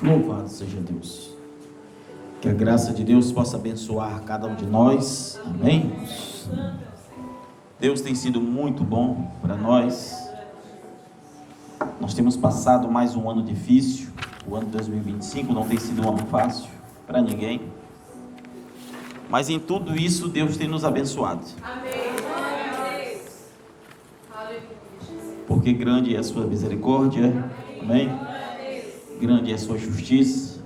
Louvado seja Deus. Que a graça de Deus possa abençoar cada um de nós. Amém? Deus tem sido muito bom para nós. Nós temos passado mais um ano difícil. O ano de 2025 não tem sido um ano fácil para ninguém. Mas em tudo isso Deus tem nos abençoado. Amém. Porque grande é a sua misericórdia. Amém? Grande é a sua justiça.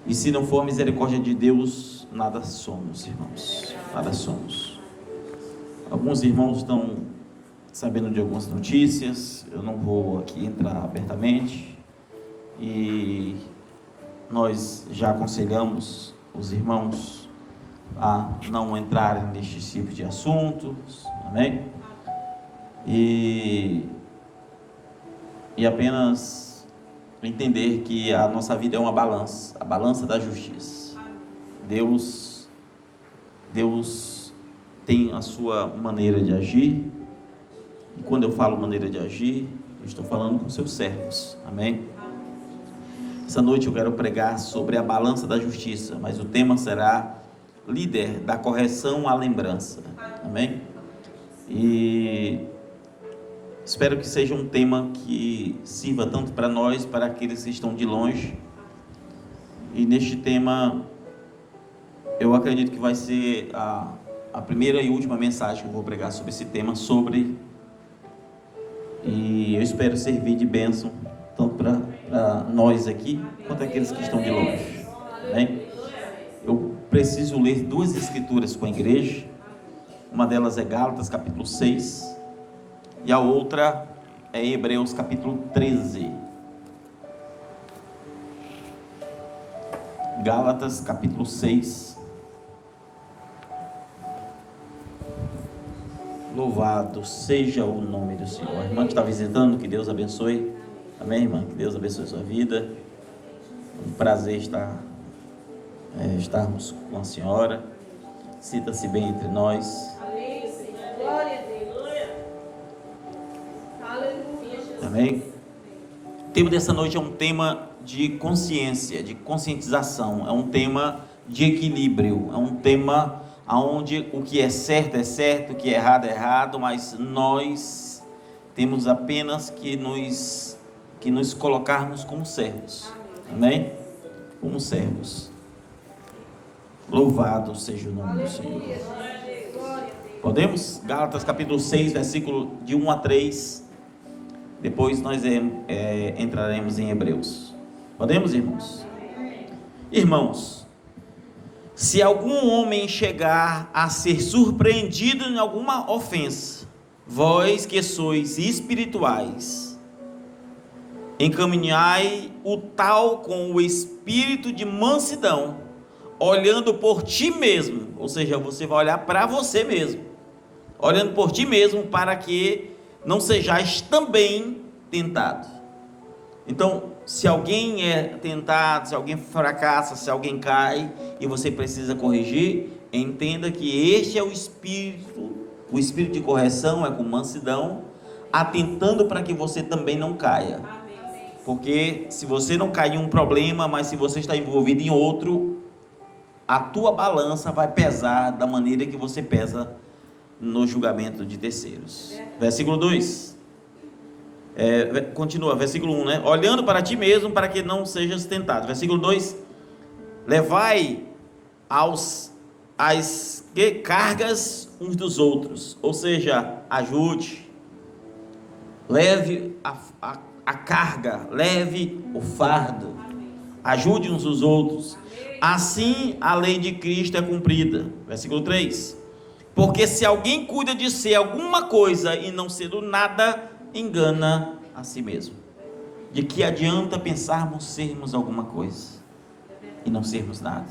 E se não for a misericórdia de Deus, nada somos, irmãos. Nada somos. Alguns irmãos estão sabendo de algumas notícias. Eu não vou aqui entrar abertamente. E nós já aconselhamos os irmãos a não entrarem neste tipo de assuntos. Amém? E apenas entender que a nossa vida é uma balança, a balança da justiça. Deus tem a sua maneira de agir, e quando eu falo maneira de agir, eu estou falando com seus servos. Amém? Essa noite eu quero pregar sobre a balança da justiça, mas o tema será líder da correção à lembrança. Amém? E espero que seja um tema que sirva tanto para nós, para aqueles que estão de longe. E neste tema, eu acredito que vai ser a primeira e última mensagem que eu vou pregar sobre esse tema, e eu espero servir de bênção, tanto para nós aqui, quanto aqueles que estão de longe. Amém? Eu preciso ler duas escrituras com a igreja. Uma delas é Gálatas capítulo 6, e a outra é Hebreus capítulo 13. Gálatas capítulo 6. Louvado seja o nome do Senhor. A irmã que está visitando, que Deus abençoe. Amém, irmã? Que Deus abençoe a sua vida. Um prazer estarmos com a senhora. Sinta-se bem entre nós. Glória a Deus. Aleluia. Amém? O tema dessa noite é um tema de consciência, de conscientização. É um tema de equilíbrio. É um tema onde o que é certo, o que é errado, mas nós temos apenas que nos colocarmos como servos. Amém? Como servos. Louvado seja o nome do Senhor. Podemos? Gálatas capítulo 6, versículo de 1 a 3. Depois nós entraremos em Hebreus. Podemos, irmãos? Irmãos, se algum homem chegar a ser surpreendido em alguma ofensa, vós que sois espirituais, encaminhai o tal com o espírito de mansidão, olhando por ti mesmo. Ou seja, você vai olhar para você mesmo, olhando por ti mesmo, para que não sejais também tentado. Então, se alguém é tentado, se alguém fracassa, se alguém cai e você precisa corrigir, entenda que este é o espírito de correção, é com mansidão, atentando para que você também não caia. Porque se você não cai em um problema, mas se você está envolvido em outro, a tua balança vai pesar da maneira que você pesa no julgamento de terceiros. Versículo 2. Continua, versículo 1, né? Olhando para ti mesmo, para que não sejas tentado. Versículo 2. Levai as cargas uns dos outros. Ou seja, ajude. Leve a carga, leve o fardo. Ajude uns os outros. Assim a lei de Cristo é cumprida. Versículo 3. Porque se alguém cuida de ser alguma coisa e não sendo nada, engana a si mesmo. De que adianta pensarmos sermos alguma coisa e não sermos nada?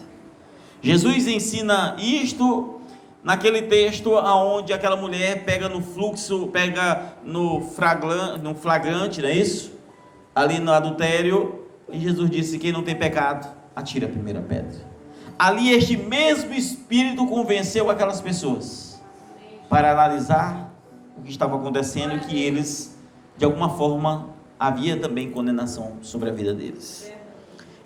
Jesus ensina isto naquele texto onde aquela mulher pega no fluxo, pega no flagrante, não é isso? Ali no adultério, e Jesus disse: quem não tem pecado, atira a primeira pedra. Ali este mesmo Espírito convenceu aquelas pessoas para analisar o que estava acontecendo, e que eles, de alguma forma, havia também condenação sobre a vida deles.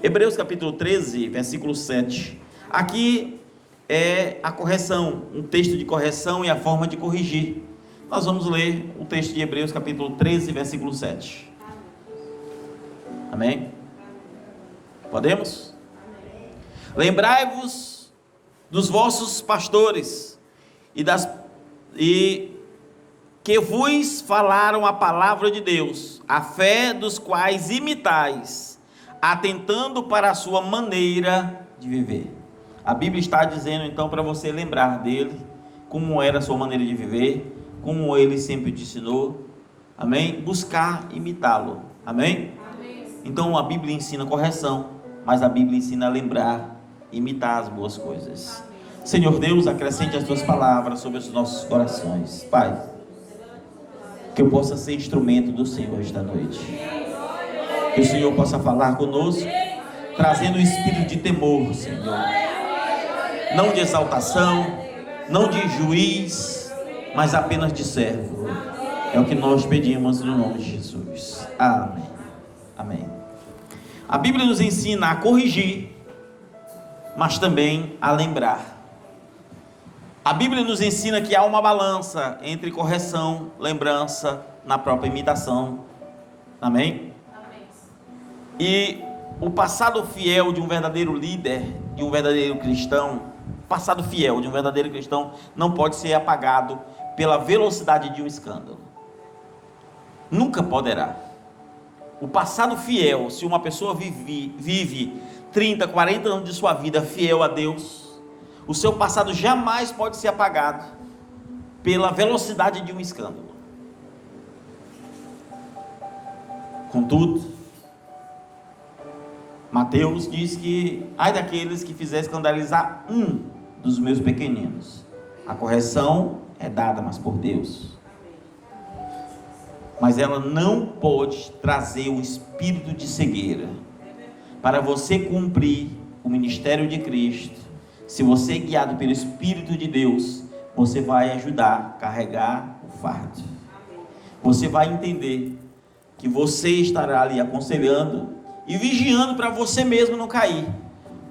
Hebreus capítulo 13, versículo 7. Aqui é a correção, um texto de correção e a forma de corrigir. Nós vamos ler o texto de Hebreus capítulo 13, versículo 7. Amém? Podemos? Lembrai-vos dos vossos pastores e que vos falaram a palavra de Deus, a fé dos quais imitais, atentando para a sua maneira de viver. A Bíblia está dizendo então para você lembrar dele, como era a sua maneira de viver, como ele sempre te ensinou, amém? Buscar imitá-lo, amém? Amém. Então a Bíblia ensina correção, mas a Bíblia ensina a lembrar, imitar as boas coisas. Amém. Senhor Deus, acrescente as tuas palavras sobre os nossos corações, Pai, que eu possa ser instrumento do Senhor esta noite, que o Senhor possa falar conosco, trazendo um espírito de temor, Senhor, não de exaltação, não de juiz, mas apenas de servo. É o que nós pedimos no nome de Jesus. Amém. Amém. A Bíblia nos ensina a corrigir, mas também a lembrar. A Bíblia nos ensina que há uma balança entre correção, lembrança, na própria imitação. Amém? Amém. E o passado fiel de um verdadeiro líder, de um verdadeiro cristão, passado fiel de um verdadeiro cristão não pode ser apagado pela velocidade de um escândalo. Nunca poderá. O passado fiel, se uma pessoa vive 30, 40 anos de sua vida fiel a Deus, o seu passado jamais pode ser apagado pela velocidade de um escândalo. Contudo, Mateus diz que ai daqueles que fizer escandalizar um dos meus pequeninos. A correção é dada, mas por Deus. Mas ela não pode trazer o espírito de cegueira. Para você cumprir o ministério de Cristo, se você é guiado pelo Espírito de Deus, você vai ajudar a carregar o fardo. Você vai entender que você estará ali aconselhando e vigiando para você mesmo não cair.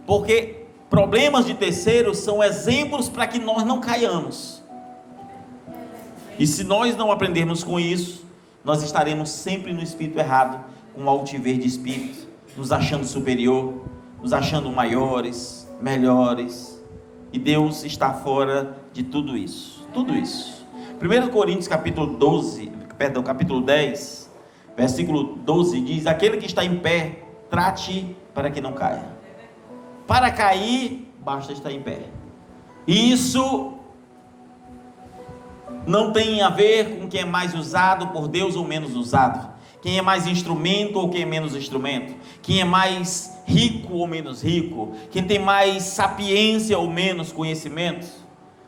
Porque problemas de terceiros são exemplos para que nós não caiamos. E se nós não aprendermos com isso, nós estaremos sempre no espírito errado, com altiver de espírito, nos achando superior, nos achando maiores, melhores, e Deus está fora de tudo isso. Tudo isso. 1 Coríntios capítulo 10, versículo 12 diz: aquele que está em pé, trate para que não caia. Para cair, basta estar em pé. E isso não tem a ver com quem é mais usado por Deus ou menos usado, quem é mais instrumento ou quem é menos instrumento, quem é mais rico ou menos rico, quem tem mais sapiência ou menos conhecimento.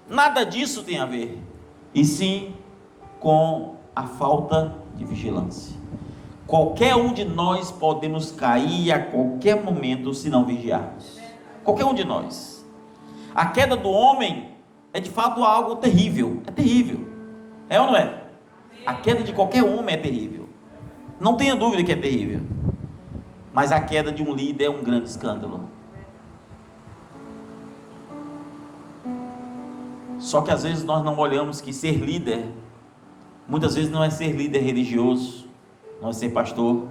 Nada disso tem a ver, e sim com a falta de vigilância. Qualquer um de nós podemos cair a qualquer momento se não vigiarmos. Qualquer um de nós. A queda do homem é de fato algo terrível. É terrível. É ou não é? A queda de qualquer homem é terrível. Não tenha dúvida que é terrível. Mas a queda de um líder é um grande escândalo. Só que às vezes nós não olhamos que ser líder, muitas vezes não é ser líder religioso, não é ser pastor,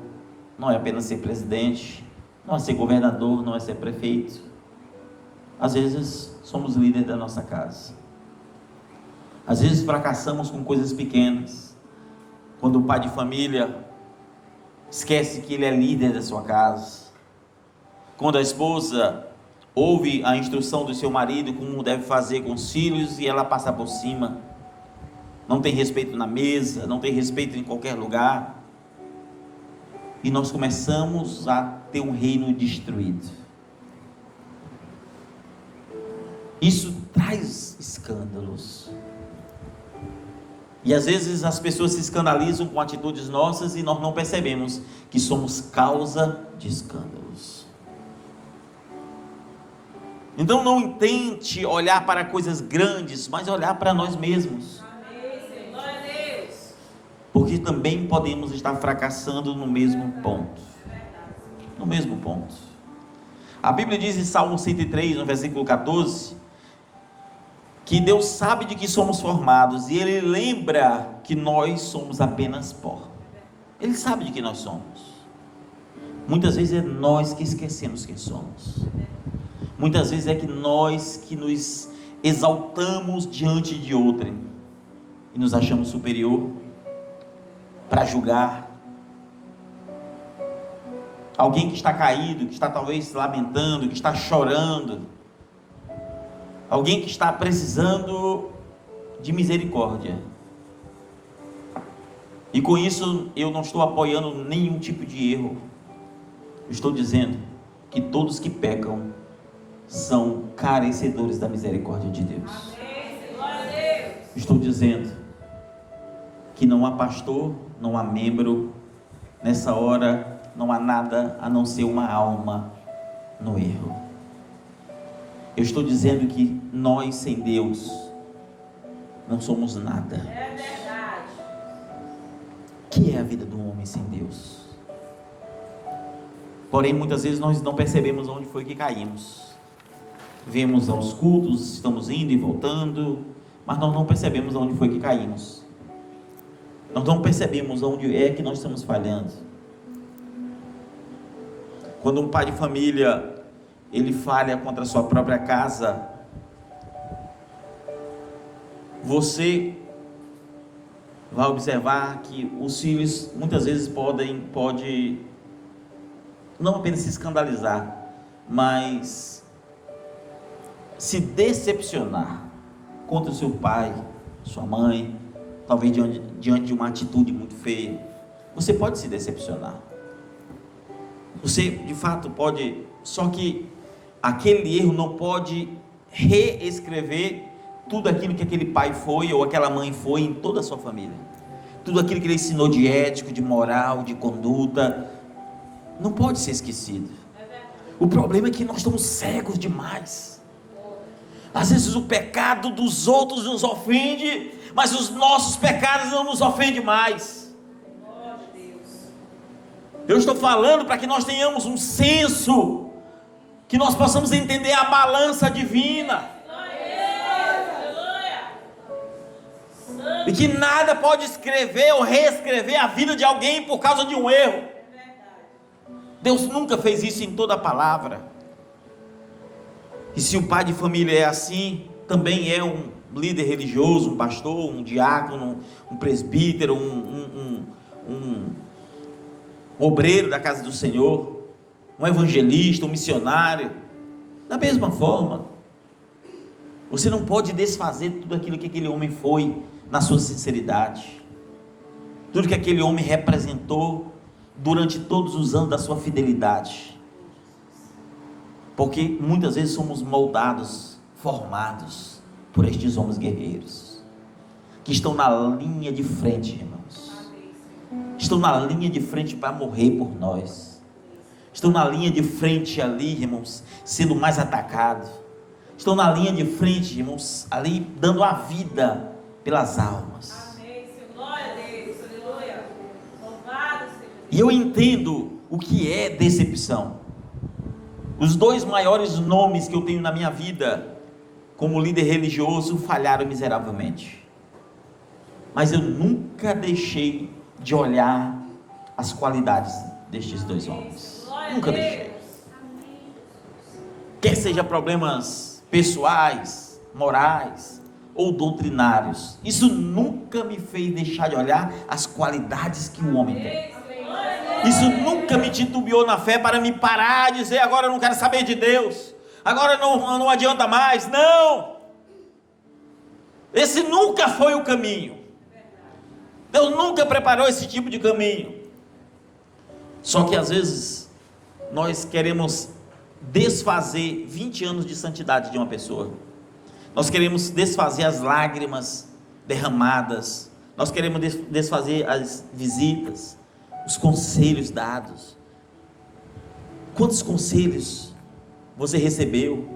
não é apenas ser presidente, não é ser governador, não é ser prefeito. Às vezes somos líderes da nossa casa. Às vezes fracassamos com coisas pequenas. Quando o pai de família esquece que ele é líder da sua casa. Quando a esposa ouve a instrução do seu marido como deve fazer com os filhos e ela passa por cima. Não tem respeito na mesa, não tem respeito em qualquer lugar. E nós começamos a ter um reino destruído. Isso traz escândalos. E às vezes as pessoas se escandalizam com atitudes nossas e nós não percebemos que somos causa de escândalos. Então não tente olhar para coisas grandes, mas olhar para nós mesmos. Porque também podemos estar fracassando no mesmo ponto. No mesmo ponto. A Bíblia diz em Salmo 103, no versículo 14, que Deus sabe de que somos formados e Ele lembra que nós somos apenas pó. Ele sabe de que nós somos. Muitas vezes é nós que esquecemos quem somos. Muitas vezes é que nós que nos exaltamos diante de outrem e nos achamos superior para julgar. Alguém que está caído, que está talvez lamentando, que está chorando. Alguém que está precisando de misericórdia. E com isso eu não estou apoiando nenhum tipo de erro. Eu estou dizendo que todos que pecam são carecedores da misericórdia de Deus. Estou dizendo que não há pastor, não há membro, nessa hora não há nada a não ser uma alma no erro. Eu estou dizendo que nós sem Deus não somos nada. É verdade. O que é a vida do homem sem Deus? Porém, muitas vezes nós não percebemos onde foi que caímos. Vemos aos cultos, estamos indo e voltando, mas nós não percebemos onde foi que caímos. Nós não percebemos onde é que nós estamos falhando. Quando um pai de família ele falha contra a sua própria casa, você vai observar que os filhos muitas vezes podem não apenas se escandalizar, mas se decepcionar contra o seu pai, sua mãe, talvez diante de uma atitude muito feia. Você pode se decepcionar. Você de fato pode, só que aquele erro não pode reescrever tudo aquilo que aquele pai foi ou aquela mãe foi em toda a sua família. Tudo aquilo que ele ensinou de ético, de moral, de conduta, não pode ser esquecido. O problema é que nós estamos cegos demais. Às vezes o pecado dos outros nos ofende, mas os nossos pecados não nos ofendem mais. Eu estou falando para que nós tenhamos um senso, que nós possamos entender a balança divina, e que nada pode escrever ou reescrever a vida de alguém por causa de um erro. Deus nunca fez isso em toda a palavra. E se o pai de família é assim, também é um líder religioso, um pastor, um diácono, um presbítero, um obreiro da casa do Senhor, um evangelista, um missionário. Da mesma forma, você não pode desfazer tudo aquilo que aquele homem foi na sua sinceridade, tudo que aquele homem representou durante todos os anos da sua fidelidade, porque muitas vezes somos moldados, formados por estes homens guerreiros, que estão na linha de frente, irmãos, estão na linha de frente para morrer por nós, estão na linha de frente ali, irmãos, sendo mais atacados, estão na linha de frente, irmãos, ali dando a vida pelas almas. Amém. Glória a Deus. Aleluia. Louvado seja. E eu entendo o que é decepção. Os dois maiores nomes que eu tenho na minha vida como líder religioso falharam miseravelmente, mas eu nunca deixei de olhar as qualidades destes dois homens. Nunca deixei. Quer seja problemas pessoais, morais ou doutrinários, isso nunca me fez deixar de olhar as qualidades que o homem tem. Isso nunca me titubeou na fé para me parar e dizer: agora eu não quero saber de Deus, agora não adianta mais. Não, esse nunca foi o caminho. Deus nunca preparou esse tipo de caminho. Só que às vezes nós queremos desfazer 20 anos de santidade de uma pessoa. Nós queremos desfazer as lágrimas derramadas, nós queremos desfazer as visitas, os conselhos dados. Quantos conselhos você recebeu?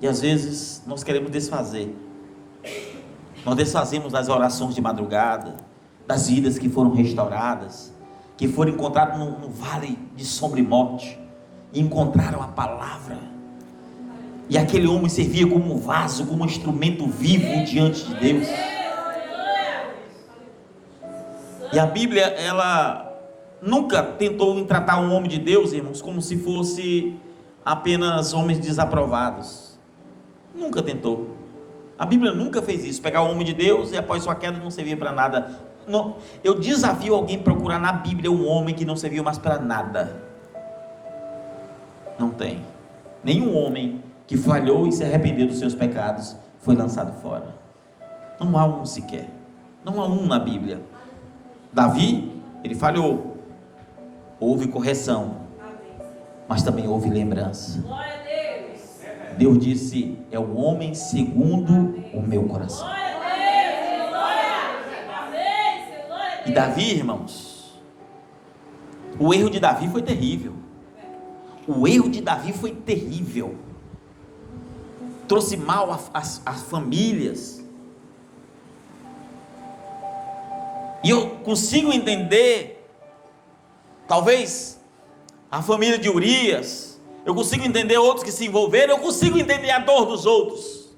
E às vezes nós queremos desfazer. Nós desfazemos das orações de madrugada, das vidas que foram restauradas, que foram encontradas no vale de sombra e morte, e encontraram a palavra. E aquele homem servia como um vaso, como um instrumento vivo diante de Deus. E a Bíblia, ela nunca tentou tratar um homem de Deus, irmãos, como se fosse apenas homens desaprovados. Nunca tentou. A Bíblia nunca fez isso, pegar o homem de Deus e após sua queda não servia para nada. Não, eu desafio alguém a procurar na Bíblia um homem que não serviu mais para nada. Não tem. Nenhum homem que falhou e se arrependeu dos seus pecados foi lançado fora. Não há um sequer. Não há um na Bíblia. Davi, ele falhou. Houve correção, mas também houve lembrança. Deus disse: é o homem segundo o meu coração. E Davi, irmãos, o erro de Davi foi terrível. O erro de Davi foi terrível. Trouxe mal às famílias. E eu consigo entender, talvez, a família de Urias. Eu consigo entender outros que se envolveram. Eu consigo entender a dor dos outros.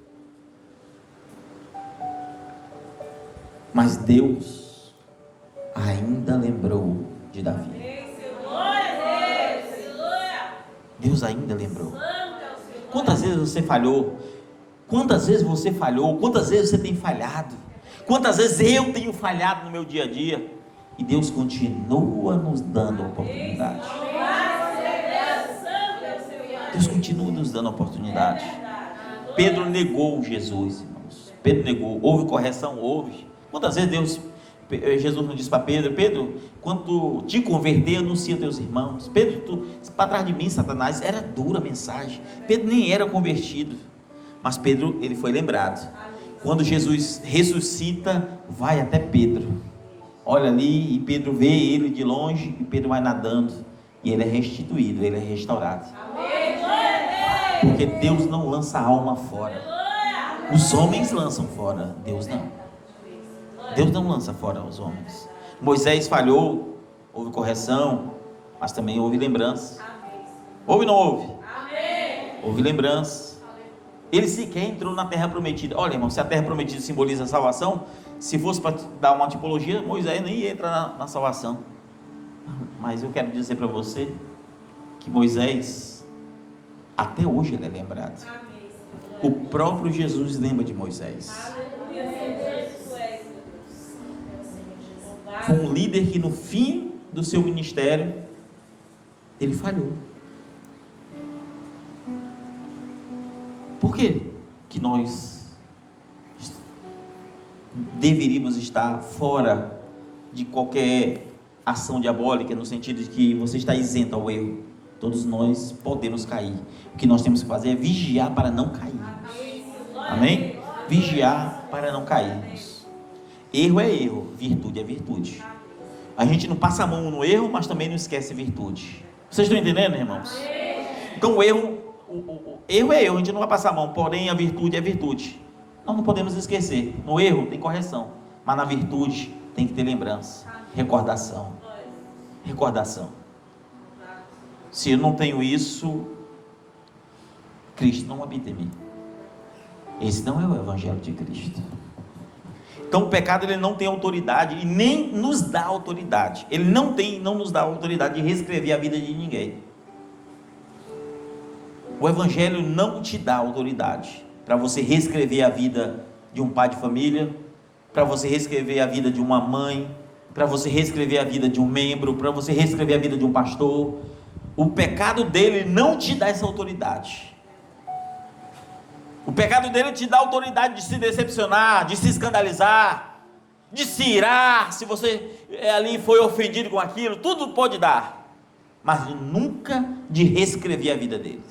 Mas Deus ainda lembrou de Davi. Deus ainda lembrou. Quantas vezes você falhou? Quantas vezes você falhou? Quantas vezes você tem falhado? Quantas vezes eu tenho falhado no meu dia a dia? E Deus continua nos dando oportunidade. Deus continua nos dando oportunidade. Pedro negou Jesus, irmãos. Pedro negou. Houve correção? Houve. Quantas vezes Jesus não disse para Pedro: Pedro, quando tu te converter, anuncia aos teus irmãos. Pedro, tu para trás de mim, Satanás. Era dura a mensagem. Pedro nem era convertido, mas Pedro, ele foi lembrado. Quando Jesus ressuscita, vai até Pedro, olha ali, e Pedro vê ele de longe, e Pedro vai nadando, e ele é restituído, ele é restaurado. Porque Deus não lança a alma fora. Os homens lançam fora, Deus não. Deus não lança fora os homens. Moisés falhou, houve correção, mas também houve lembrança. Houve ou não houve? Houve lembrança. Ele sequer entrou na terra prometida. Olha, irmão, se a terra prometida simboliza a salvação, se fosse para dar uma tipologia, Moisés nem ia entrar na salvação. Mas eu quero dizer para você que Moisés, até hoje ele é lembrado. O próprio Jesus lembra de Moisés. Foi um líder que no fim do seu ministério, ele falhou. Por que que nós deveríamos estar fora de qualquer ação diabólica, no sentido de que você está isento ao erro? Todos nós podemos cair. O que nós temos que fazer é vigiar para não cairmos. Amém? Vigiar para não cairmos. Erro é erro, virtude é virtude. A gente não passa a mão no erro, mas também não esquece virtude. Vocês estão entendendo, irmãos? Então o erro é erro, a gente não vai passar a mão, porém a virtude é virtude. Nós não podemos esquecer. No erro tem correção, mas na virtude tem que ter lembrança, recordação. Se eu não tenho isso, Cristo não habita em mim. Esse não é o Evangelho de Cristo. Então o pecado, ele não tem autoridade e nem nos dá autoridade. Ele não nos dá autoridade de reescrever a vida de ninguém. O Evangelho não te dá autoridade para você reescrever a vida de um pai de família, para você reescrever a vida de uma mãe, para você reescrever a vida de um membro, para você reescrever a vida de um pastor. O pecado dele não te dá essa autoridade. O pecado dele te dá autoridade de se decepcionar, de se escandalizar, de se irar, se você ali foi ofendido com aquilo, tudo pode dar, mas nunca de reescrever a vida dele.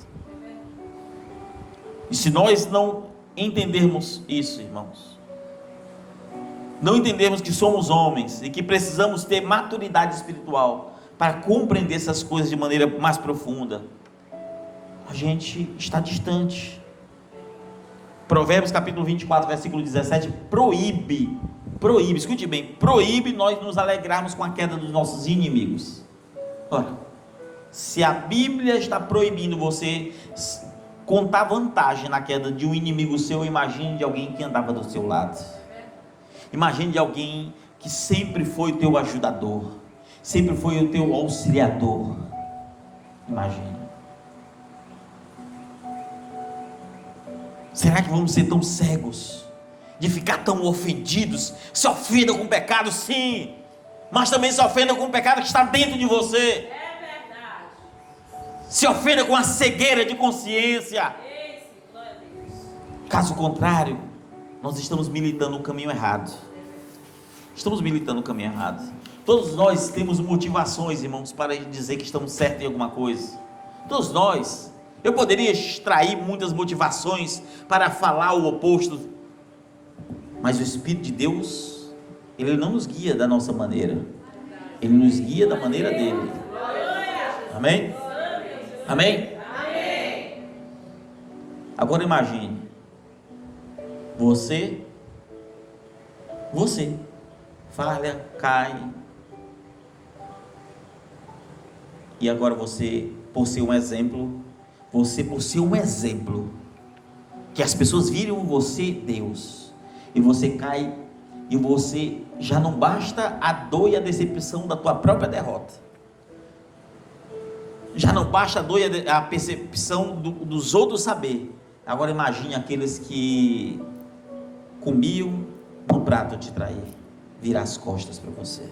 E se nós não entendermos isso, irmãos, não entendermos que somos homens e que precisamos ter maturidade espiritual para compreender essas coisas de maneira mais profunda, a gente está distante. Provérbios capítulo 24, versículo 17, proíbe, escute bem, proíbe nós nos alegrarmos com a queda dos nossos inimigos. Ora, Se a Bíblia está proibindo você contar vantagem na queda de um inimigo seu, imagine de alguém que andava do seu lado. Imagine de alguém que sempre foi o teu ajudador, sempre foi o teu auxiliador. Imagine. Será que vamos ser tão cegos de ficar tão ofendidos? Se ofenda com o pecado, sim, mas também se ofenda com o pecado que está dentro de você. É verdade. Se ofenda com a cegueira de consciência. Esse, glória a Deus. Caso contrário, nós estamos militando no caminho errado. Estamos militando no caminho errado. Todos nós temos motivações, irmãos, para dizer que estamos certos em alguma coisa. Todos nós. Eu poderia extrair muitas motivações para falar o oposto, mas o Espírito de Deus, Ele não nos guia da nossa maneira, Ele nos guia da maneira dEle. Amém? Amém? Agora imagine, você falha, cai, e agora você, por ser um exemplo, que as pessoas viram você Deus, e você cai, e você já não basta a dor e a decepção da tua própria derrota, já não basta a dor e a percepção dos outros saber. Agora imagine aqueles que comiam no prato de trair, virar as costas para você.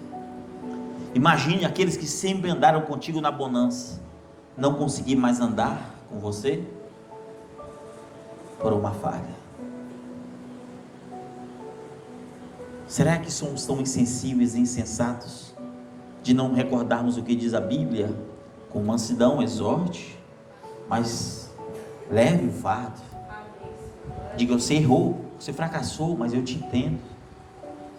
Imagine aqueles que sempre andaram contigo na bonança, não conseguir mais andar com você por uma falha. Será que somos tão insensíveis e insensatos de não recordarmos o que diz a Bíblia? Com mansidão exorte, mas leve o fardo. Diga: você errou, você fracassou, mas eu te entendo,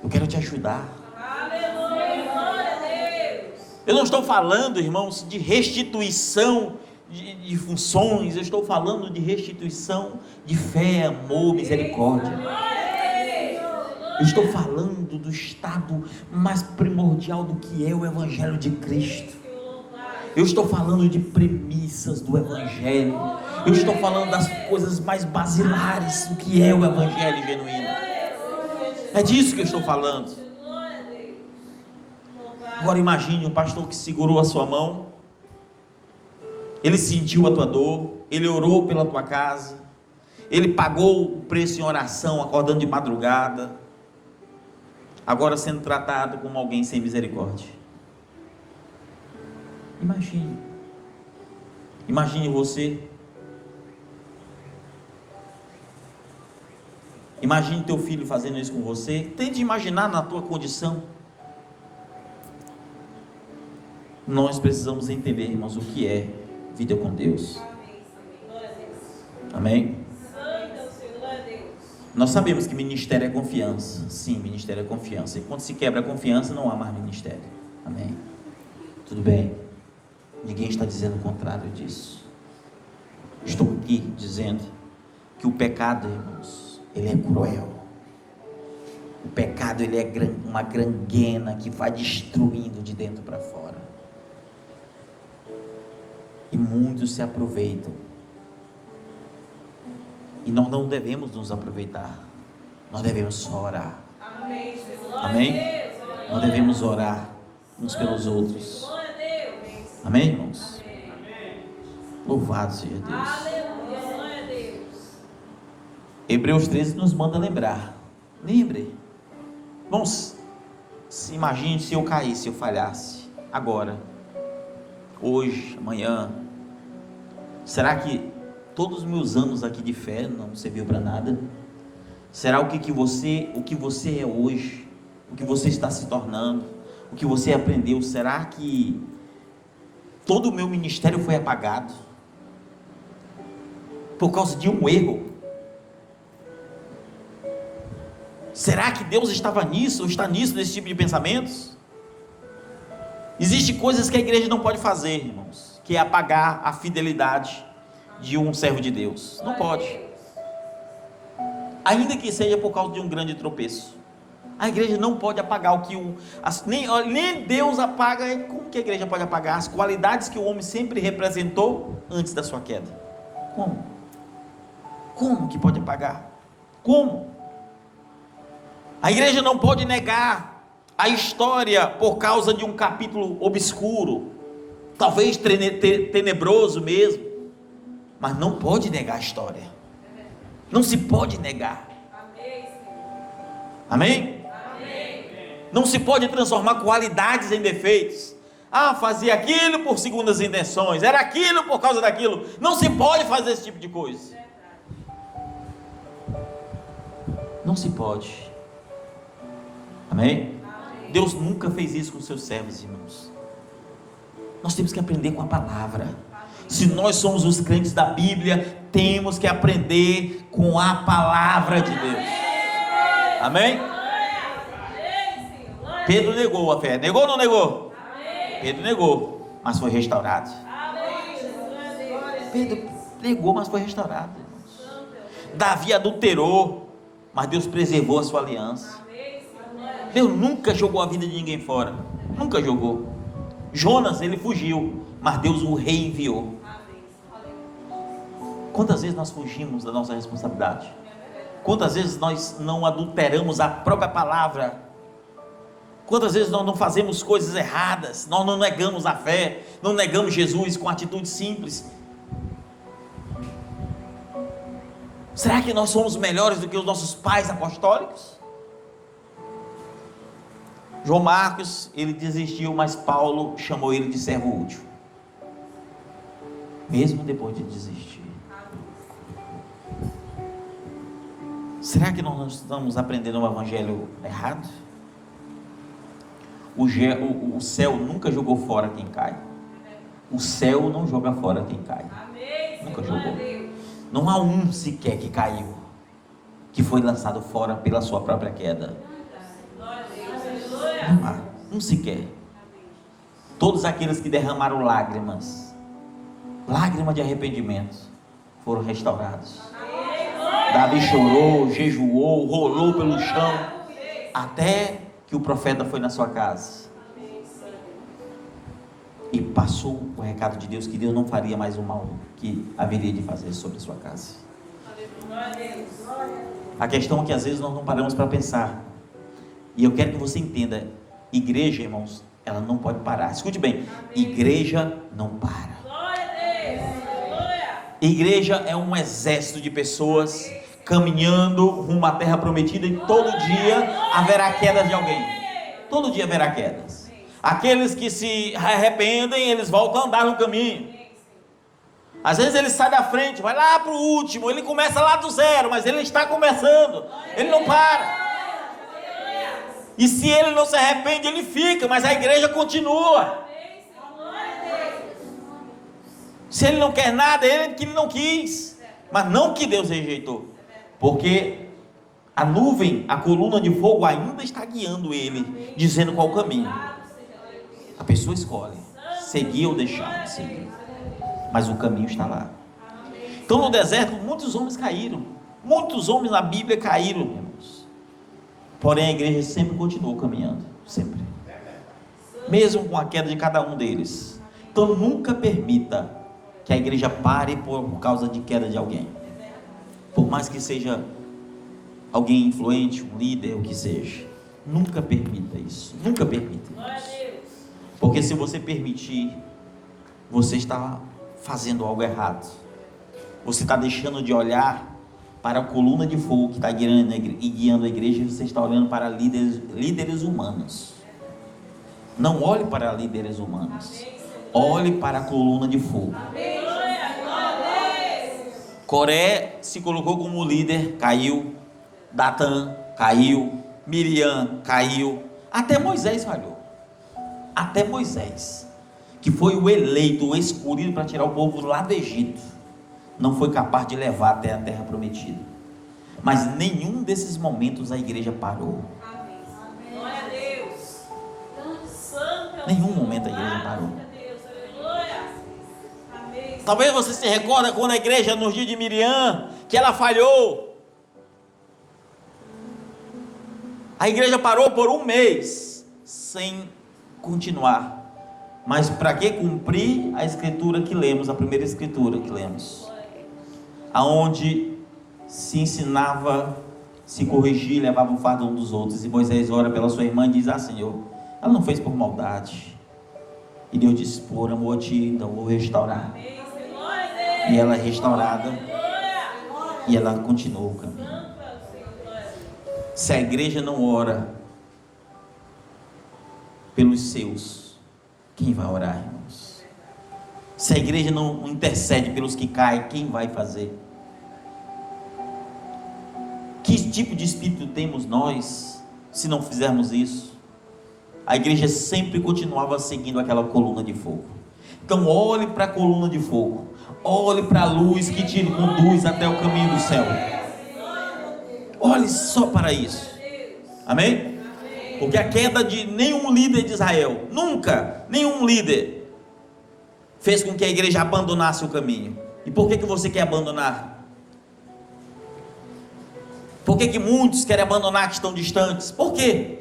eu quero te ajudar. Aleluia, glória a Deus. Eu não estou falando, irmãos, de restituição de funções, eu estou falando de restituição de fé, amor, misericórdia. Eu estou falando do estado mais primordial do que é o Evangelho de Cristo. Eu estou falando de premissas do Evangelho. Eu estou falando das coisas mais basilares do que é o Evangelho genuíno. É disso que eu estou falando. Agora imagine um pastor que segurou a sua mão. Ele sentiu a tua dor, ele orou pela tua casa, ele pagou o preço em oração, acordando de madrugada, agora sendo tratado como alguém sem misericórdia. Imagine você, imagine teu filho fazendo isso com você. Tente imaginar na tua condição. Nós precisamos entender, irmãos, o que é vida com Deus. Amém? Nós sabemos que ministério é confiança. Sim, ministério é confiança. E quando se quebra a confiança, não há mais ministério. Amém? Tudo bem. Ninguém está dizendo o contrário disso. Estou aqui dizendo que o pecado, irmãos, ele é cruel. O pecado, ele é uma granguena que vai destruindo de dentro para fora. E muitos se aproveitam. E nós não devemos nos aproveitar. Nós devemos só orar. Amém? Nós devemos orar uns pelos outros. Amém, irmãos? Louvado seja Deus. Hebreus 13 nos manda lembrar. Lembre. Irmãos, imagine se eu caísse, se eu falhasse. Agora, hoje, amanhã. Será que todos os meus anos aqui de fé não serviu para nada? Será o que você é hoje, o que você está se tornando, o que você aprendeu, será que todo o meu ministério foi apagado por causa de um erro? Será que Deus estava nisso, ou está nisso, nesse tipo de pensamentos? Existem coisas que a igreja não pode fazer, irmãos, que é apagar a fidelidade de um servo de Deus. Não pode. Ainda que seja por causa de um grande tropeço. A igreja não pode apagar o que nem Deus apaga. Como que a igreja pode apagar as qualidades que o homem sempre representou antes da sua queda? Como? Como que pode apagar? Como? A igreja não pode negar a história por causa de um capítulo obscuro, talvez tenebroso mesmo, mas não pode negar a história. Não se pode negar. Amém? Não se pode transformar qualidades em defeitos. Fazia aquilo por segundas intenções, era aquilo por causa daquilo. Não se pode fazer esse tipo de coisa. Não se pode. Amém? Deus nunca fez isso com seus servos, irmãos. Nós temos que aprender com a palavra. Se nós somos os crentes da Bíblia, temos que aprender com a palavra de Deus. Amém? Pedro negou a fé. Negou ou não negou? Pedro negou, mas foi restaurado. Pedro negou, mas foi restaurado, irmãos. Davi adulterou, mas Deus preservou a sua aliança. Deus nunca jogou a vida de ninguém fora. Nunca jogou. Jonas, ele fugiu, mas Deus o reenviou. Quantas vezes nós fugimos da nossa responsabilidade? Quantas vezes nós não adulteramos a própria palavra? Quantas vezes nós não fazemos coisas erradas? Nós não negamos a fé, não negamos Jesus com atitudes simples. Será que nós somos melhores do que os nossos pais apostólicos? João Marcos, ele desistiu, mas Paulo chamou ele de servo útil, mesmo depois de desistir. Será que nós não estamos aprendendo o evangelho errado? O céu nunca jogou fora quem cai. O céu não joga fora quem cai. Nunca jogou. Não há um sequer que caiu, que foi lançado fora pela sua própria queda. Não há um sequer. Todos aqueles que derramaram lágrimas de arrependimento, foram restaurados. Davi chorou, jejuou, rolou pelo chão, até que o profeta foi na sua casa e passou o recado de Deus, que Deus não faria mais o mal que haveria de fazer sobre a sua casa. A questão é que às vezes nós não paramos para pensar, e eu quero que você entenda: igreja, irmãos, ela não pode parar. Escute bem, igreja não para. Igreja é um exército de pessoas caminhando rumo à terra prometida, e todo dia haverá quedas de alguém. Todo dia haverá quedas. Aqueles que se arrependem, eles voltam a andar no caminho. Às vezes ele sai da frente, vai lá para o último, ele começa lá do zero, mas ele está começando, ele não para. E se ele não se arrepende, ele fica, mas a igreja continua. Se ele não quer nada, ele que não quis, mas não que Deus rejeitou, porque a nuvem, a coluna de fogo ainda está guiando ele, dizendo qual o caminho. A pessoa escolhe seguir ou deixar de seguir, mas o caminho está lá. Então no deserto muitos homens caíram, muitos homens na Bíblia caíram, irmãos. Porém a igreja sempre continuou caminhando, sempre, mesmo com a queda de cada um deles. Então nunca permita que a igreja pare por causa de queda de alguém, por mais que seja alguém influente, um líder, o que seja. Nunca permita isso, nunca permita isso. Porque se você permitir, você está fazendo algo errado. Você está deixando de olhar para a coluna de fogo que está guiando a igreja, e você está olhando para líderes humanos. Não olhe para líderes humanos, olhe para a coluna de fogo. Coré se colocou como líder, caiu. Datã caiu. Miriam caiu. Até Moisés falhou. Até Moisés, que foi o eleito, o escolhido para tirar o povo lá do Egito, não foi capaz de levar até a terra prometida. Mas nenhum desses momentos a igreja parou. Glória a Deus. Nenhum momento a igreja parou. Talvez você se recorda quando a igreja, nos dias de Miriam, que ela falhou. A igreja parou por um mês sem continuar. Mas para que cumprir a escritura que lemos, a primeira escritura que lemos, aonde se ensinava, se corrigia, levava o fardo um dos outros. E Moisés ora pela sua irmã e diz: ah, Senhor, ela não fez por maldade. E Deus disse: por amor a ti, então vou restaurar. E ela é restaurada, e ela continua o caminho. Se a igreja não ora pelos seus, quem vai orar, irmãos? Se a igreja não intercede pelos que caem, quem vai fazer? Que tipo de espírito temos nós, se não fizermos isso? A igreja sempre continuava seguindo aquela coluna de fogo. Então olhe para a coluna de fogo, olhe para a luz que te conduz até o caminho do céu. Olhe só para isso. Amém? Porque a queda de nenhum líder de Israel, nunca, nenhum líder fez com que a igreja abandonasse o caminho. E por que você quer abandonar? Por que muitos querem abandonar que estão distantes? Por quê?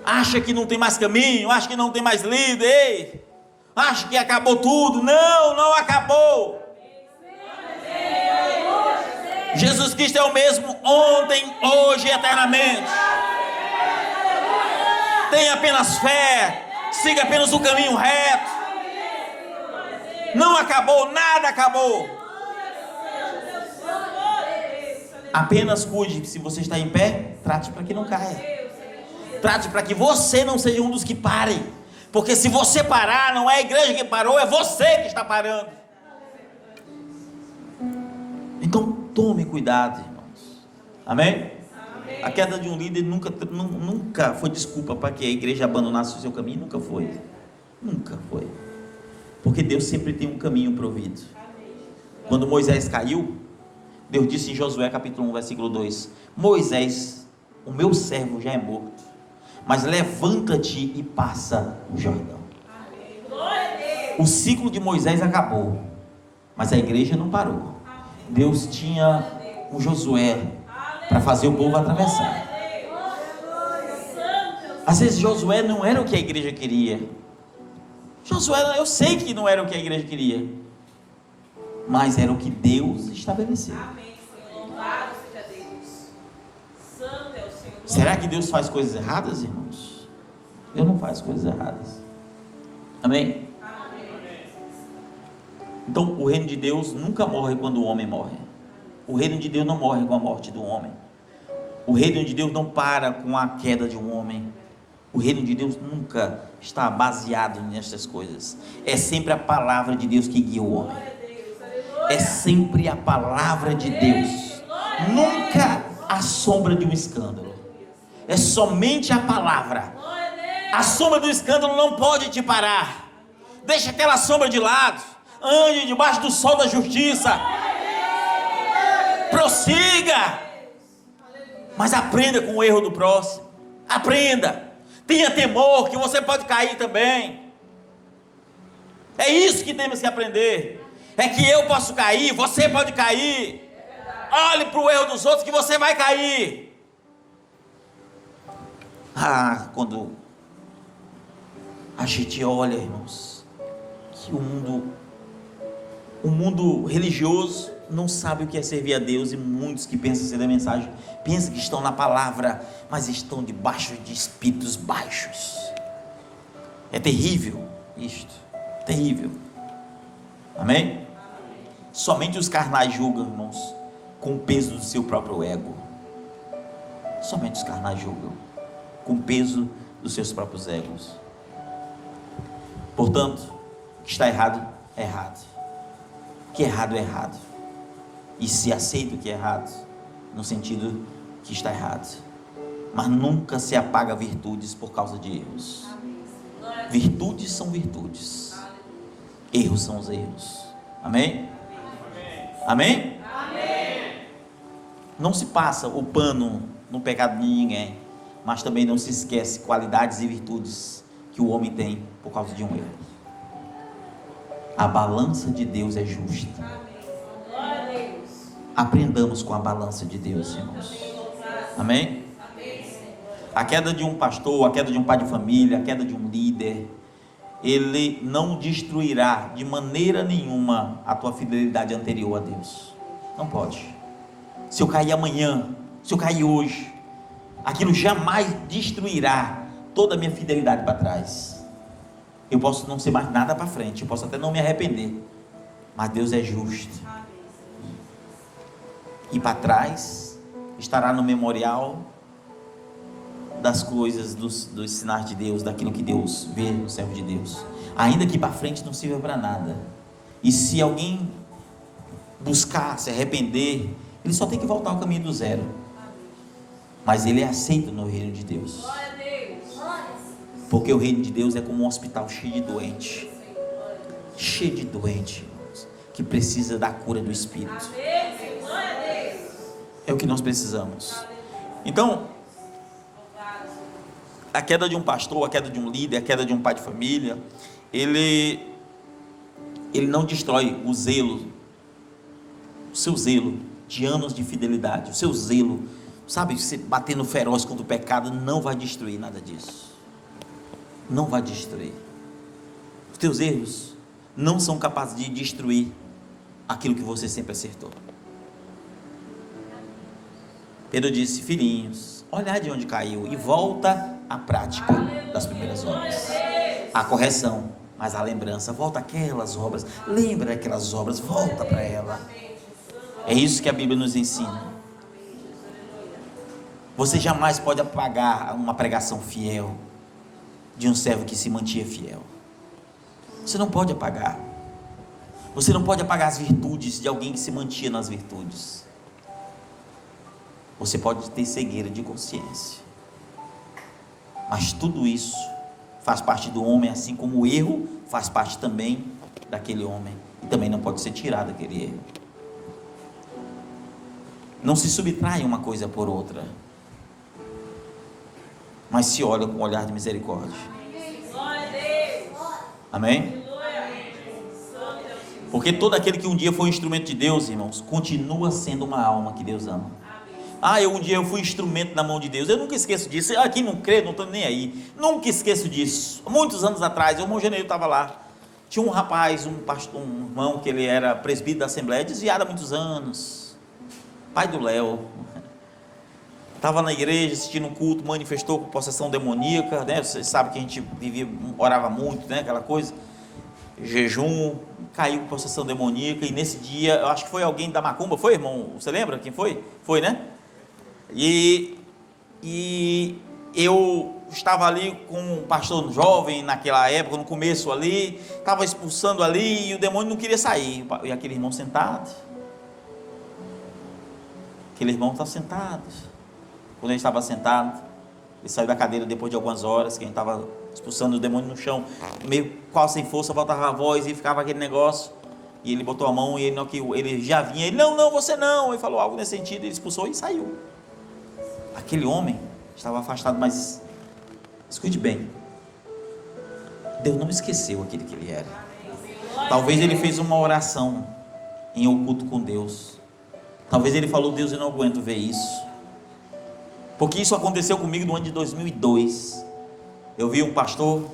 Acha que não tem mais caminho, acha que não tem mais líder, acha que acabou tudo. Não, não acabou. Jesus Cristo é o mesmo ontem, hoje e eternamente. Tenha apenas fé, siga apenas o caminho reto. Não acabou, nada acabou. Apenas cuide, se você está em pé, trate para que não caia. Trate para que você não seja um dos que parem. Porque se você parar, não é a igreja que parou, é você que está parando. Então tome cuidado, irmãos. Amém? Amém. A queda de um líder nunca foi desculpa para que a igreja abandonasse o seu caminho. Nunca foi. Nunca foi. Porque Deus sempre tem um caminho provido. Quando Moisés caiu, Deus disse em Josué capítulo 1 versículo 2: Moisés, o meu servo já é morto, mas levanta-te e passa o Jordão. O ciclo de Moisés acabou, mas a igreja não parou. Deus tinha um Josué para fazer o povo atravessar. Às vezes Josué não era o que a igreja queria. Josué, eu sei que não era o que a igreja queria, mas era o que Deus estabeleceu. Será que Deus faz coisas erradas, irmãos? Deus não faz coisas erradas. Amém? Então o reino de Deus nunca morre quando o homem morre. O reino de Deus não morre com a morte do homem. O reino de Deus não para com a queda de um homem. O reino de Deus nunca está baseado nessas coisas. É sempre a palavra de Deus que guia o homem. É sempre a palavra de Deus. Nunca a sombra de um escândalo. É somente a palavra. A sombra do escândalo não pode te parar. Deixa aquela sombra de lado. Ande debaixo do sol da justiça. Prossiga. Mas aprenda com o erro do próximo. Aprenda. Tenha temor que você pode cair também. É isso que temos que aprender. É que eu posso cair, você pode cair. Olhe para o erro dos outros que você vai cair. Quando a gente olha, irmãos, que o mundo religioso não sabe o que é servir a Deus, e muitos que pensam ser da mensagem, pensam que estão na palavra, mas estão debaixo de espíritos baixos. É terrível isto, terrível. Amém? Somente os carnais julgam, irmãos, com o peso do seu próprio ego. Somente os carnais julgam com o peso dos seus próprios egos. Portanto, o que está errado é errado. O que é errado é errado. E se aceita o que é errado, no sentido que está errado. Mas nunca se apaga virtudes por causa de erros. Virtudes são virtudes. Erros são os erros. Amém? Amém? Amém? Não se passa o pano no pecado de ninguém, mas também não se esquece qualidades e virtudes que o homem tem por causa de um erro. A balança de Deus é justa. Aprendamos com a balança de Deus, irmãos. Amém? A queda de um pastor, a queda de um pai de família, a queda de um líder, ele não destruirá de maneira nenhuma a tua fidelidade anterior a Deus. Não pode. Se eu cair amanhã, se eu cair hoje, aquilo jamais destruirá toda a minha fidelidade para trás. Eu posso não ser mais nada para frente, eu posso até não me arrepender, mas Deus é justo. E para trás estará no memorial das coisas, dos sinais de Deus, daquilo que Deus vê no servo de Deus. Ainda que para frente não sirva para nada. E se alguém buscar se arrepender, ele só tem que voltar ao caminho do zero. Mas ele é aceito no reino de Deus. Porque o reino de Deus é como um hospital cheio de doente. Cheio de doente, irmãos, que precisa da cura do Espírito. É o que nós precisamos. Então, a queda de um pastor, a queda de um líder, a queda de um pai de família, ele não destrói o zelo, o seu zelo de anos de fidelidade, o seu zelo, sabe, você batendo feroz contra o pecado, não vai destruir nada disso. Não vai destruir. Os teus erros não são capazes de destruir aquilo que você sempre acertou. Pedro disse: filhinhos, olhai de onde caiu e volta à prática das primeiras obras. A correção, mas a lembrança, volta aquelas obras, lembra aquelas obras, volta para ela. É isso que a Bíblia nos ensina. Você jamais pode apagar uma pregação fiel de um servo que se mantinha fiel. Você não pode apagar. Você não pode apagar as virtudes de alguém que se mantinha nas virtudes. Você pode ter cegueira de consciência, mas tudo isso faz parte do homem, assim como o erro faz parte também daquele homem, e também não pode ser tirado daquele erro. Não se subtrai uma coisa por outra, mas se olha com um olhar de misericórdia. Amém? Porque todo aquele que um dia foi um instrumento de Deus, irmãos, continua sendo uma alma que Deus ama. Um dia eu fui instrumento na mão de Deus. Eu nunca esqueço disso. Aqui não crê, não estou nem aí. Nunca esqueço disso. Muitos anos atrás, o irmão Janeiro estava lá. Tinha um rapaz, um pastor, um irmão, que ele era presbítero da Assembleia, desviado há muitos anos. Pai do Léo. Estava na igreja assistindo um culto, manifestou com possessão demoníaca, né? Vocês sabem que a gente vivia, orava muito, né? Aquela coisa. Jejum, caiu com possessão demoníaca. E nesse dia, eu acho que foi alguém da macumba. Foi, irmão? Você lembra quem foi? Foi, né? E eu estava ali com um pastor jovem naquela época, no começo ali, estava expulsando ali e o demônio não queria sair. E aquele irmão sentado, aquele irmão está sentado. Quando ele estava sentado, ele saiu da cadeira depois de algumas horas, que a gente estava expulsando o demônio no chão, meio quase sem força, voltava a voz e ficava aquele negócio. E ele botou a mão e ele já vinha, ele, não, você não. Ele falou algo nesse sentido, ele expulsou e saiu. Aquele homem estava afastado, mas escute bem, Deus não esqueceu aquele que ele era. Talvez ele fez uma oração em oculto com Deus. Talvez ele falou: Deus, eu não aguento ver isso. Porque isso aconteceu comigo no ano de 2002. Eu vi um pastor,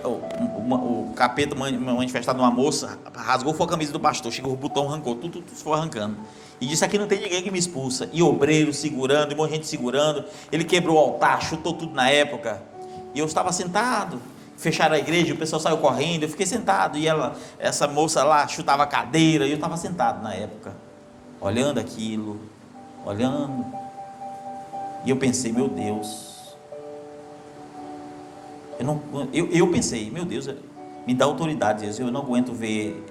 o capeta manifestado numa moça, rasgou foi a camisa do pastor, chegou o botão, arrancou, tudo foi arrancando. E disse: aqui não tem ninguém que me expulsa. E obreiro segurando, e muita gente segurando. Ele quebrou o altar, chutou tudo na época. E eu estava sentado. Fecharam a igreja, o pessoal saiu correndo. Eu fiquei sentado. E essa moça lá chutava a cadeira. E eu estava sentado na época, olhando aquilo, olhando. E eu pensei: meu Deus. Eu pensei: meu Deus, me dá autoridade, Deus. Eu não aguento ver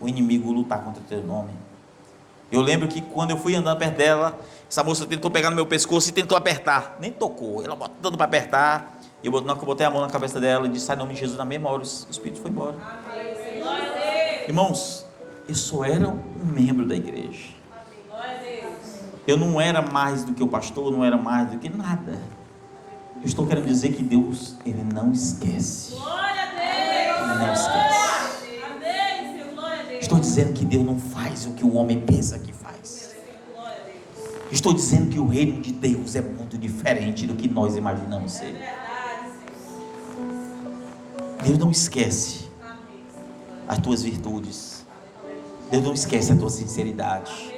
o inimigo lutar contra o teu nome. Eu lembro que quando eu fui andando perto dela, essa moça tentou pegar no meu pescoço e tentou apertar, nem tocou, ela botando para apertar. E na hora que eu botei a mão na cabeça dela e disse: sai, em nome de Jesus, na mesma hora o Espírito foi embora. Irmãos, eu só era um membro da igreja. Eu não era mais do que o pastor, não era mais do que nada. Eu estou querendo dizer que Deus, Ele não esquece. Ele não esquece. Estou dizendo que Deus não faz o que o homem pensa que faz. Estou dizendo que o reino de Deus é muito diferente do que nós imaginamos ser. Deus não esquece as tuas virtudes. Deus não esquece a tua sinceridade.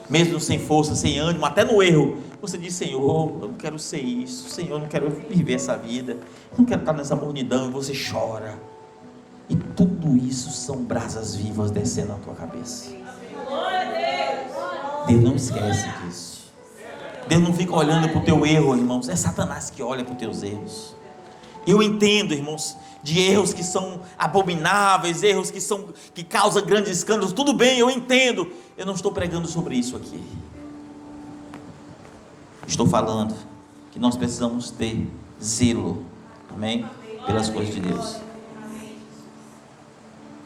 Mesmo sem força, sem ânimo, até no erro, você diz: Senhor, eu não quero ser isso. Senhor, eu não quero viver essa vida. Eu não quero estar nessa mornidão. E você chora. E tudo isso são brasas vivas descendo na tua cabeça. Deus não esquece disso. Deus não fica olhando para o teu erro, irmãos. É Satanás que olha para os teus erros. Eu entendo, irmãos, de erros que são abomináveis, erros que causam grandes escândalos. Tudo bem, eu entendo. Eu não estou pregando sobre isso aqui. Estou falando que nós precisamos ter zelo, amém? Pelas coisas de Deus.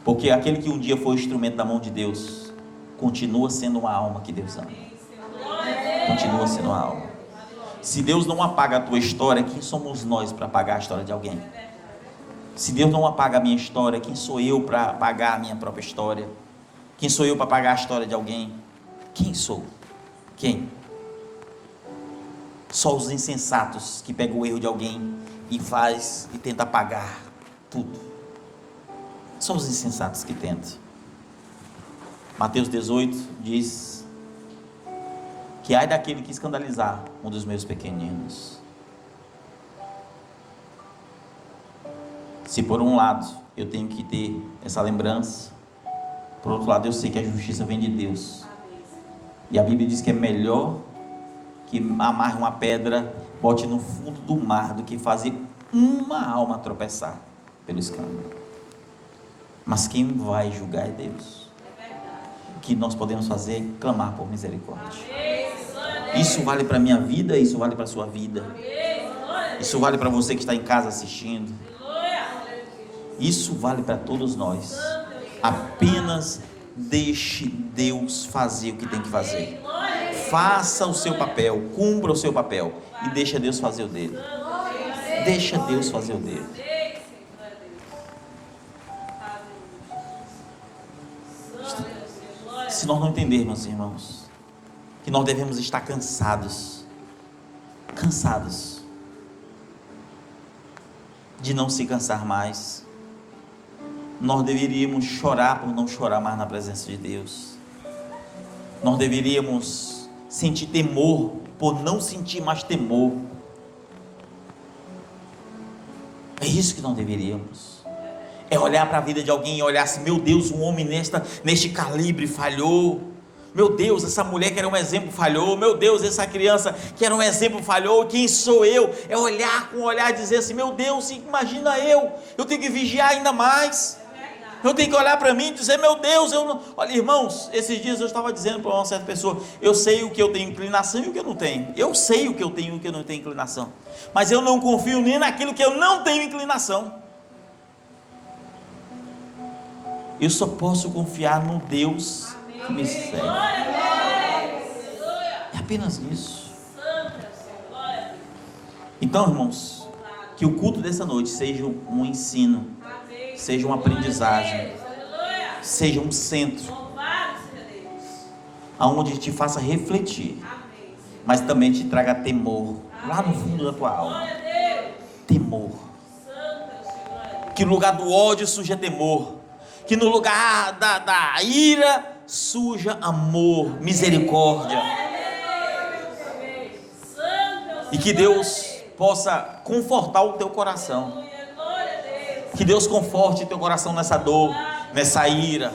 Porque aquele que um dia foi instrumento da mão de Deus, continua sendo uma alma que Deus ama. Continua sendo uma alma. Se Deus não apaga a tua história, quem somos nós para apagar a história de alguém? Se Deus não apaga a minha história, quem sou eu para apagar a minha própria história? Quem sou eu para apagar a história de alguém? Quem sou? Quem? Só os insensatos que pegam o erro de alguém e faz e tenta apagar tudo. Só os insensatos que tentam. Mateus 18 diz que ai daquele que escandalizar um dos meus pequeninos. Se por um lado eu tenho que ter essa lembrança, por outro lado eu sei que a justiça vem de Deus. E a Bíblia diz que é melhor que amarre uma pedra, bote no fundo do mar, do que fazer uma alma tropeçar pelo escândalo. Mas quem vai julgar é Deus. O que nós podemos fazer é clamar por misericórdia. Isso vale para a minha vida, isso vale para a sua vida. Isso vale para você que está em casa assistindo. Isso vale para todos nós. Apenas deixe Deus fazer o que tem que fazer. Faça o seu papel, cumpra o seu papel e deixa Deus fazer o dele. Deixa Deus fazer o dele. Se nós não entendermos, irmãos, que nós devemos estar cansados de não se cansar mais, nós deveríamos chorar por não chorar mais na presença de Deus. Nós deveríamos sentir temor por não sentir mais temor. É isso que nós deveríamos. É olhar para a vida de alguém e olhar assim: meu Deus, um homem neste calibre falhou. Meu Deus, essa mulher que era um exemplo falhou. Meu Deus, essa criança que era um exemplo falhou. Quem sou eu? É olhar com o olhar e dizer assim: meu Deus, imagina eu tenho que vigiar ainda mais. Eu tenho que olhar para mim e dizer: meu Deus, eu não... Olha, irmãos, esses dias eu estava dizendo para uma certa pessoa: eu sei o que eu tenho inclinação e o que eu não tenho. Eu sei o que eu tenho e o que eu não tenho inclinação, mas eu não confio nem naquilo que eu não tenho inclinação. Eu só posso confiar no Deus que me segue. É apenas isso. Então, irmãos, que o culto dessa noite seja um ensino, seja uma aprendizagem, seja um centro aonde te faça refletir, mas também te traga temor lá no fundo da tua alma. Temor. Que no lugar do ódio surja temor, que no lugar da ira surja amor, misericórdia, e que Deus possa confortar o teu coração. Que Deus conforte o teu coração nessa dor, nessa ira.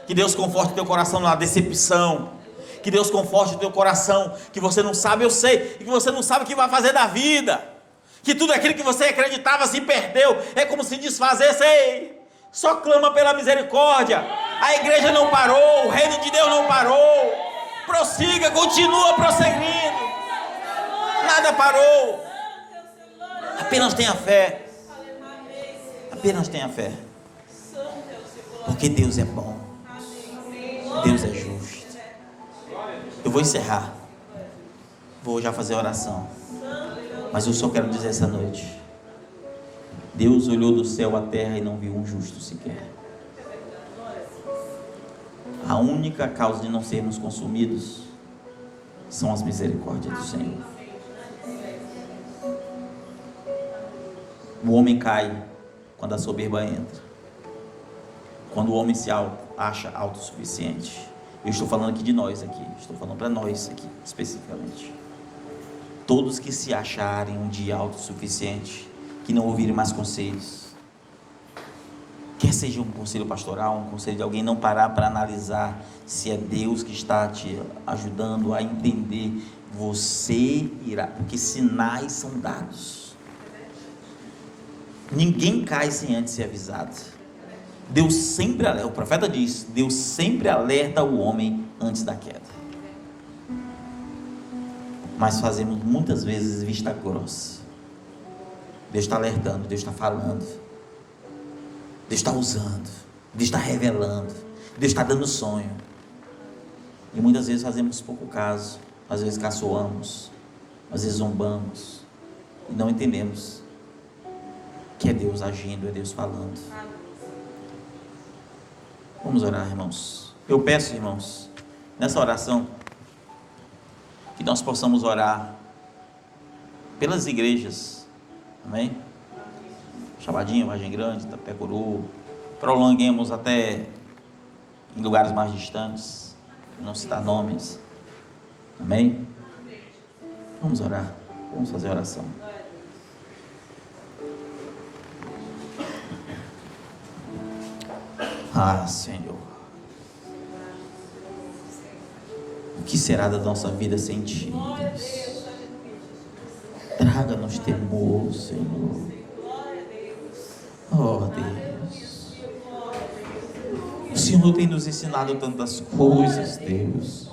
Que Deus conforte o teu coração na decepção. Que Deus conforte o teu coração, que você não sabe, eu sei, que você não sabe o que vai fazer da vida. Que tudo aquilo que você acreditava se perdeu, é como se desfazesse. Ei, só clama pela misericórdia. A igreja não parou, o reino de Deus não parou. Prossiga, continua prosseguindo. Nada parou. Apenas tenha fé. Apenas tenha fé. Porque Deus é bom. Deus é justo. Eu vou encerrar. Vou já fazer a oração. Mas eu só quero dizer essa noite: Deus olhou do céu à terra e não viu um justo sequer. A única causa de não sermos consumidos são as misericórdias do Senhor. O homem cai quando a soberba entra, quando o homem se acha autossuficiente. Eu estou falando aqui de nós aqui, estou falando para nós aqui especificamente. Todos que se acharem um dia autossuficiente, que não ouvirem mais conselhos, quer seja um conselho pastoral, um conselho de alguém, não parar para analisar se é Deus que está te ajudando a entender, você irá, porque sinais são dados. Ninguém cai sem antes ser avisado. Deus sempre alerta, o profeta diz, Deus sempre alerta o homem antes da queda. Mas fazemos muitas vezes vista grossa. Deus está alertando, Deus está falando, Deus está usando, Deus está revelando, Deus está dando sonho. E muitas vezes fazemos pouco caso, às vezes caçoamos, às vezes zombamos, e não entendemos que é Deus agindo, é Deus falando. Vamos orar, irmãos. Eu peço, irmãos, nessa oração, que nós possamos orar pelas igrejas, amém? Chavadinho, Vargem Grande, Itapecuru, prolonguemos até em lugares mais distantes, não citar nomes, amém? Vamos orar, vamos fazer oração. Ah, Senhor, o que será da nossa vida sem Ti, Deus? Traga-nos temor, Senhor. Oh, Deus, o Senhor tem nos ensinado tantas coisas, Deus.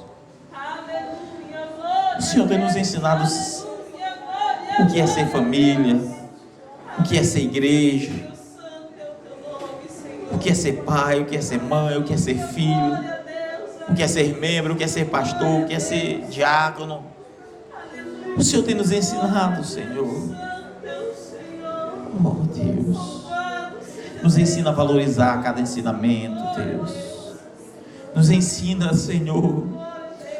O Senhor tem nos ensinado o que é ser família, o que é ser igreja, o que é ser pai, o que é ser mãe, o que é ser filho, o que é ser membro, o que é ser pastor, o que é ser diácono. O Senhor tem nos ensinado, Senhor. Oh, Deus, nos ensina a valorizar cada ensinamento, Deus. Nos ensina, Senhor,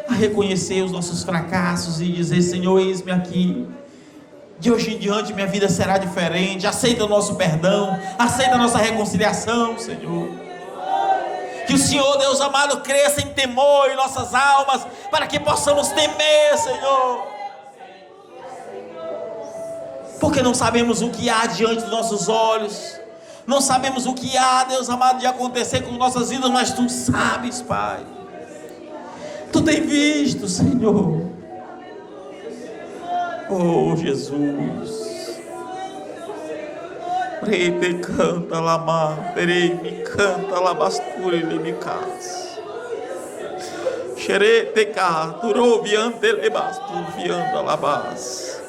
a reconhecer os nossos fracassos e dizer, Senhor, eis-me aqui. De hoje em diante minha vida será diferente. Aceita o nosso perdão, aceita a nossa reconciliação, Senhor. Que o Senhor, Deus amado, cresça em temor em nossas almas, para que possamos temer, Senhor. Porque não sabemos o que há diante dos nossos olhos, não sabemos o que há, Deus amado, de acontecer com nossas vidas, mas Tu sabes, Pai. Tu tem visto, Senhor. Oh, Jesus. Prete canta lama, me canta labasturi me cas. Xerete ca, turo viante lebastu vianda labas.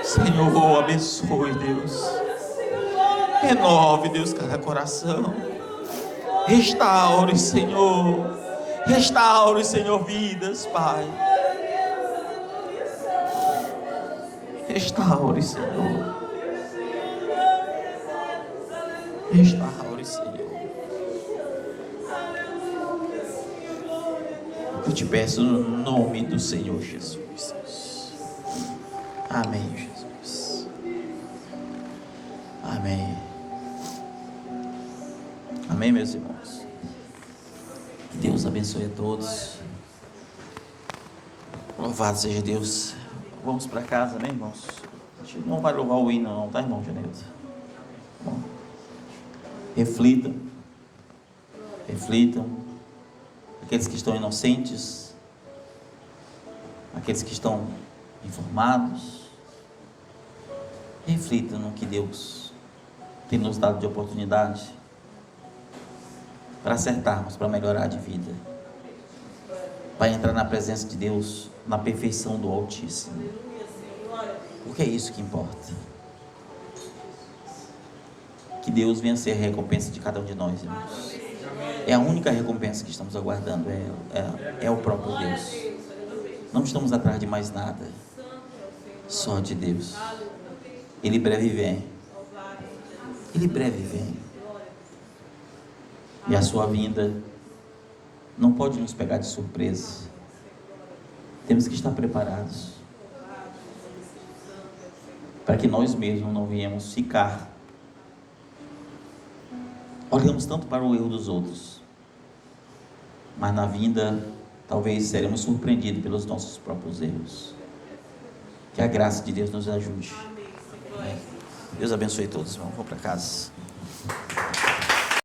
Senhor, abençoe, Deus. Renove, Deus, cada coração. Restaure, Senhor. Restaure, Senhor, vidas, Pai. Restaure, Senhor. Restaure, Senhor. Eu te peço no nome do Senhor Jesus. Amém, Jesus. Amém. Amém, meus irmãos. Que Deus abençoe a todos. Louvado seja Deus. Vamos para casa, né, irmãos? A gente não vai louvar o hino, não, tá, irmão Genilton? Bom, reflitam. Reflitam. Aqueles que estão inocentes, aqueles que estão informados, reflitam no que Deus tem nos dado de oportunidade para acertarmos, para melhorar de vida, para entrar na presença de Deus, na perfeição do Altíssimo, porque é isso que importa. Que Deus venha ser a recompensa de cada um de nós, irmãos. É a única recompensa que estamos aguardando, é o próprio Deus. Não estamos atrás de mais nada, Santo é o Senhor. só de Deus. Aleluia. Ele breve vem, Louvado seja Jesus. Ele breve vem. Glória. E a sua vinda não pode nos pegar de surpresa. Temos que estar preparados para que nós mesmos não venhamos ficar. Olhamos tanto para o erro dos outros, mas na vinda talvez seremos surpreendidos pelos nossos próprios erros. Que a graça de Deus nos ajude. Amém. Glória a Deus. Deus abençoe todos, irmãos. Vamos para casa.